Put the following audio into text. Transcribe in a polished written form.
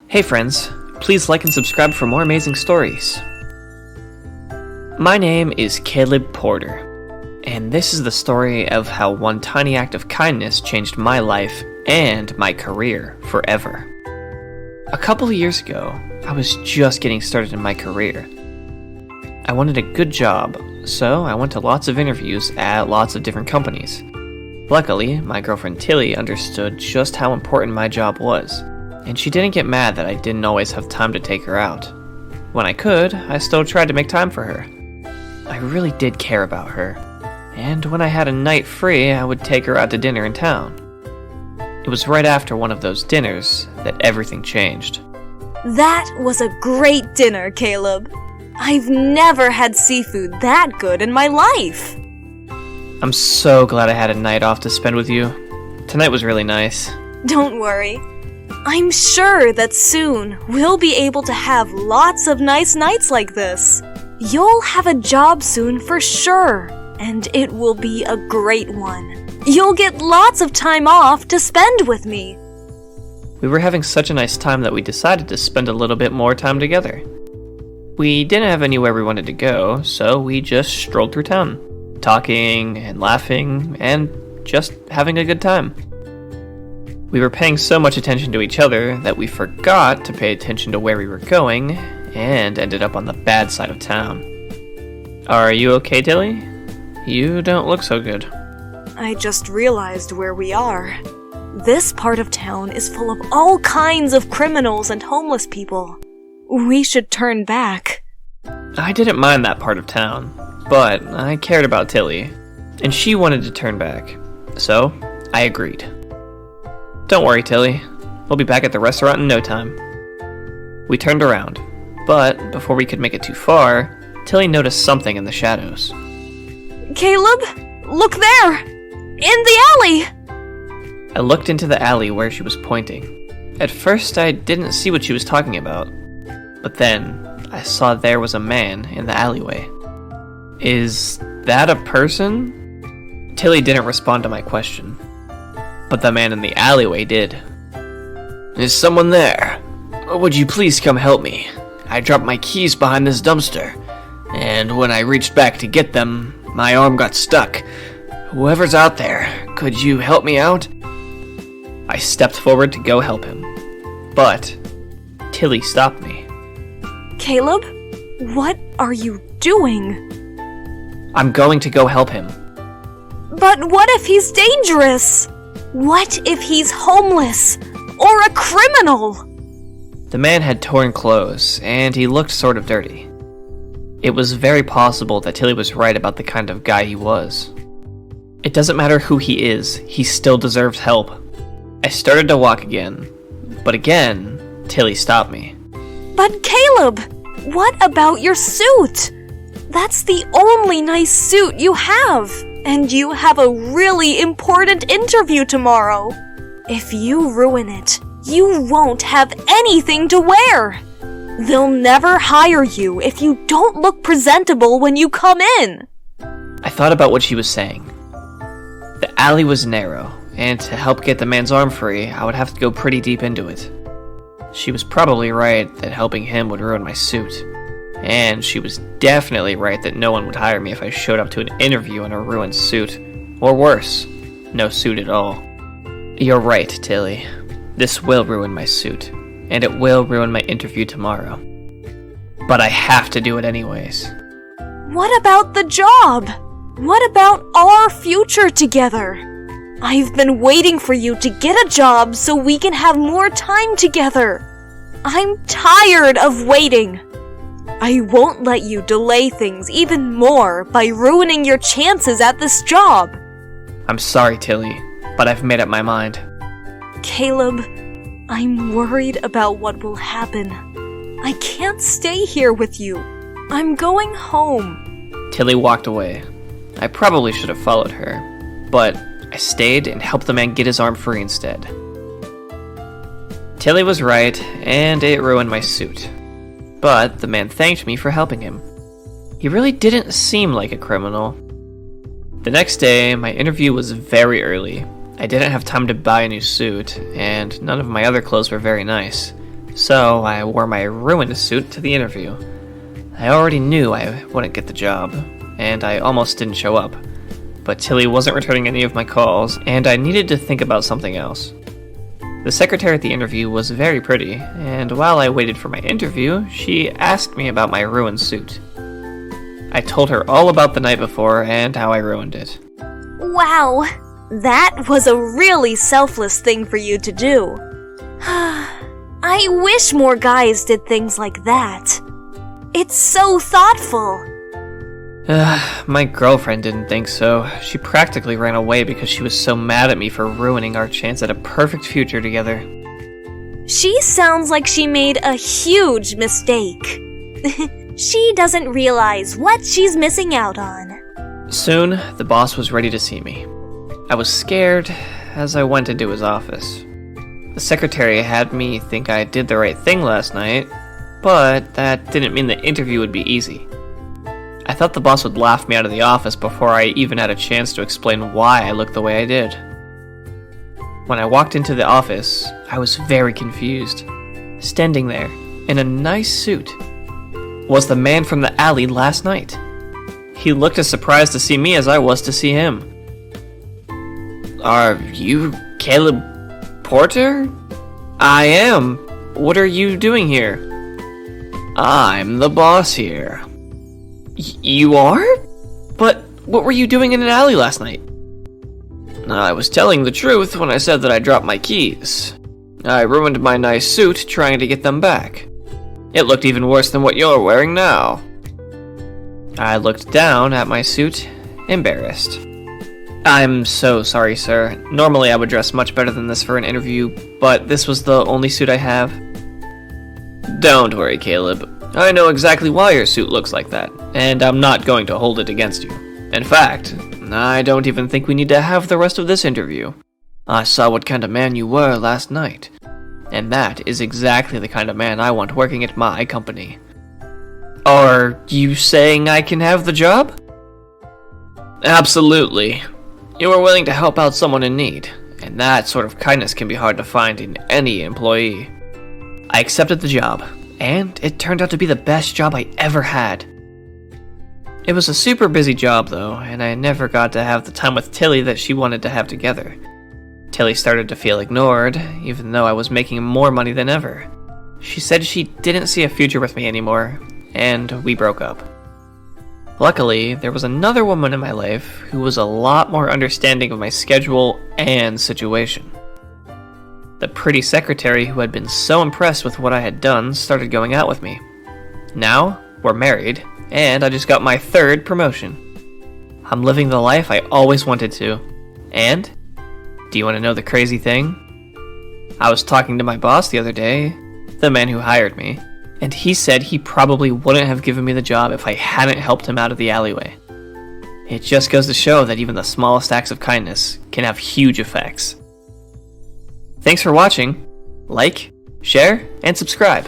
Hey friends, please like and subscribe for more amazing stories. My name is Caleb Porter, and this is the story of how one tiny act of kindness changed my life and my career forever. A couple of years ago, I was just getting started in my career. I wanted a good job, so I went to lots of interviews at lots of different companies. Luckily, my girlfriend Tilly understood just how important my job was, and she didn't get mad that I didn't always have time to take her out. When I could, I still tried to make time for her. I really did care about her, and when I had a night free, I would take her out to dinner in town. It was right after one of those dinners that everything changed. That was a great dinner, Caleb. I've never had seafood that good in my life. I'm so glad I had a night off to spend with you. Tonight was really nice. Don't worry. I'm sure that soon we'll be able to have lots of nice nights like this. You'll have a job soon for sure, and it will be a great one. You'll get lots of time off to spend with me. We were having such a nice time that we decided to spend a little bit more time together. We didn't have anywhere we wanted to go, so we just strolled through town, talking and laughing and just having a good time. We were paying so much attention to each other that we forgot to pay attention to where we were going and ended up on the bad side of town. Are you okay, Tilly? You don't look so good. I just realized where we are. This part of town is full of all kinds of criminals and homeless people. We should turn back. I didn't mind that part of town, but I cared about Tilly, and she wanted to turn back, so I agreed. Don't worry, Tilly. We'll be back at the restaurant in no time. We turned around, but before we could make it too far, Tilly noticed something in the shadows. Caleb, look there! In the alley! I looked into the alley where she was pointing. At first, I didn't see what she was talking about, but then I saw there was a man in the alleyway. Is that a person? Tilly didn't respond to my question, but the man in the alleyway did. Is someone there? Would you please come help me? I dropped my keys behind this dumpster, and when I reached back to get them, my arm got stuck. Whoever's out there, could you help me out? I stepped forward to go help him, but Tilly stopped me. Caleb, what are you doing? I'm going to go help him. But what if he's dangerous? What if he's homeless? Or a criminal? The man had torn clothes, and he looked sort of dirty. It was very possible that Tilly was right about the kind of guy he was. It doesn't matter who he is, he still deserves help. I started to walk again, but again, Tilly stopped me. But Caleb, what about your suit? That's the only nice suit you have, and you have a really important interview tomorrow. If you ruin it, you won't have anything to wear. They'll never hire you if you don't look presentable when you come in. I thought about what she was saying. The alley was narrow, and to help get the man's arm free, I would have to go pretty deep into it. She was probably right that helping him would ruin my suit. And she was definitely right that no one would hire me if I showed up to an interview in a ruined suit. Or worse, no suit at all. You're right, Tilly. This will ruin my suit, and it will ruin my interview tomorrow. But I have to do it anyways. What about the job? What about our future together? I've been waiting for you to get a job so we can have more time together. I'm tired of waiting. I won't let you delay things even more by ruining your chances at this job. I'm sorry, Tilly, but I've made up my mind. Caleb, I'm worried about what will happen. I can't stay here with you. I'm going home. Tilly walked away. I probably should have followed her, but I stayed and helped the man get his arm free instead. Tilly was right, and it ruined my suit. But the man thanked me for helping him. He really didn't seem like a criminal. The next day, my interview was very early. I didn't have time to buy a new suit, and none of my other clothes were very nice. So I wore my ruined suit to the interview. I already knew I wouldn't get the job, and I almost didn't show up. But Tilly wasn't returning any of my calls, and I needed to think about something else. The secretary at the interview was very pretty, and while I waited for my interview, she asked me about my ruined suit. I told her all about the night before and how I ruined it. Wow, that was a really selfless thing for you to do. I wish more guys did things like that. It's so thoughtful. My girlfriend didn't think so. She practically ran away because she was so mad at me for ruining our chance at a perfect future together. She sounds like she made a huge mistake. She doesn't realize what she's missing out on. Soon, the boss was ready to see me. I was scared as I went into his office. The secretary had me think I did the right thing last night, but that didn't mean the interview would be easy. I thought the boss would laugh me out of the office before I even had a chance to explain why I looked the way I did. When I walked into the office, I was very confused. Standing there, in a nice suit, was the man from the alley last night. He looked as surprised to see me as I was to see him. Are you Caleb Porter? I am. What are you doing here? I'm the boss here. You are? But what were you doing in an alley last night? I was telling the truth when I said that I dropped my keys. I ruined my nice suit trying to get them back. It looked even worse than what you're wearing now. I looked down at my suit, embarrassed. I'm so sorry, sir. Normally I would dress much better than this for an interview, but this was the only suit I have. Don't worry, Caleb. I know exactly why your suit looks like that, and I'm not going to hold it against you. In fact, I don't even think we need to have the rest of this interview. I saw what kind of man you were last night, and that is exactly the kind of man I want working at my company. Are you saying I can have the job? Absolutely. You are willing to help out someone in need, and that sort of kindness can be hard to find in any employee. I accepted the job, and it turned out to be the best job I ever had. It was a super busy job though, and I never got to have the time with Tilly that she wanted to have together. Tilly started to feel ignored, even though I was making more money than ever. She said she didn't see a future with me anymore, and we broke up. Luckily, there was another woman in my life who was a lot more understanding of my schedule and situation. The pretty secretary who had been so impressed with what I had done started going out with me. Now, we're married, and I just got my 3rd promotion. I'm living the life I always wanted to. And, do you want to know the crazy thing? I was talking to my boss the other day, the man who hired me, and he said he probably wouldn't have given me the job if I hadn't helped him out of the alleyway. It just goes to show that even the smallest acts of kindness can have huge effects. Thanks for watching. Like, share, and subscribe.